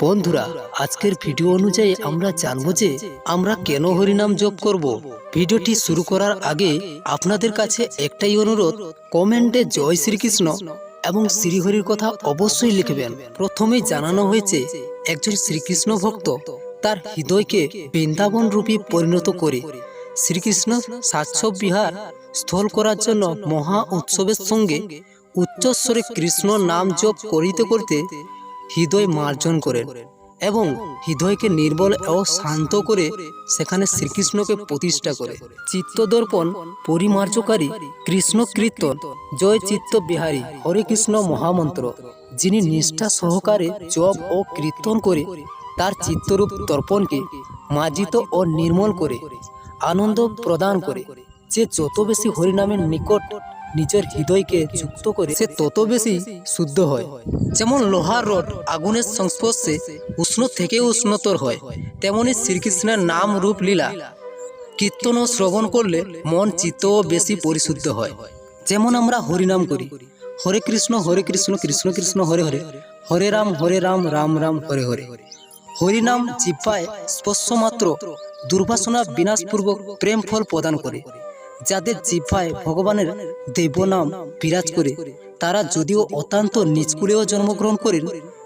বন্ধুরা, আজকের ভিডিও অনুযায়ী আমরা জানবো যে আমরা কেন হরিনাম জপ করব। ভিডিওটি শুরু করার আগে আপনাদের কাছে একটাই অনুরোধ, কমেন্টে জয় শ্রীকৃষ্ণ এবং শ্রীহরির কথা অবশ্যই লিখবেন। প্রথমেই জানানো হয়েছে একজন শ্রীকৃষ্ণ ভক্ত তার হৃদয়কে বৃন্দাবন রূপে পরিণত করে শ্রীকৃষ্ণ সাচ্ছব বিহার স্থল করার জন্য মহা উৎসবের সঙ্গে উচ্চস্বরে কৃষ্ণ নাম জপ করিতে করতে হৃদয় মার্জন করেন এবং হৃদয়কে নির্বল ও শান্ত করে সেখানে শ্রীকৃষ্ণকে প্রতিষ্ঠা করে চিত্তদর্পণ পরিমার্জকারী কৃষ্ণ কীর্তন জয় চিত্ত বিহারী হরে কৃষ্ণ মহামন্ত্র যিনি নিষ্ঠা সহকারে জপ ও কীর্তন করে তার চিত্তরূপ দর্পণকে মার্জিত ও নির্মল করে আনন্দ প্রদান করে, যে যত বেশি হরিনামের নিকট নিজের হৃদয়কে যুক্ত করে সে তত বেশি শুদ্ধ হয়। যেমন লোহার রড আগুনের সংস্পর্শে উষ্ণ থেকে উষ্ণতর হয়, তেমনি শ্রীকৃষ্ণের নাম রূপ লীলা কীর্তন ও শ্রবণ করলে মন চিত্তও বেশি পরিশুদ্ধ হয়। যেমন আমরা হরিনাম করি, হরে কৃষ্ণ কৃষ্ণ কৃষ্ণ হরে হরে, হরে রাম রাম রাম হরে হরে। হরিনাম জিহ্বায় স্পর্শ মাত্র দুর্বাসনা বিনাশপূর্বক প্রেম ফল প্রদান করে। যাদের জিহ্বায় ভগবানের দেবনাম বিরাজ করে তারা যদিও অত্যন্ত নিচকুলেও জন্মগ্রহণ করেন,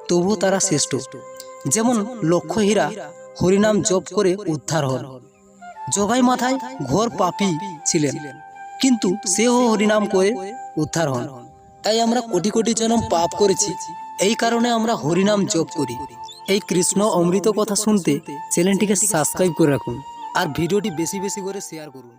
তবুও তারা শ্রেষ্ঠ। যেমন লক্ষ্যহীরা হরিনাম জপ করে উদ্ধার হন। জগাই মাথায় ঘোর পাপী ছিলেন, কিন্তু সেও হরিনাম করে উদ্ধার হন। তাই আমরা কোটি কোটি জন্ম পাপ করেছি, এই কারণে আমরা হরিনাম জপ করি। এই কৃষ্ণ অমৃত কথা শুনতে চ্যানেলটিকে সাবস্ক্রাইব করে রাখুন আর ভিডিওটি বেশি বেশি করে শেয়ার করুন।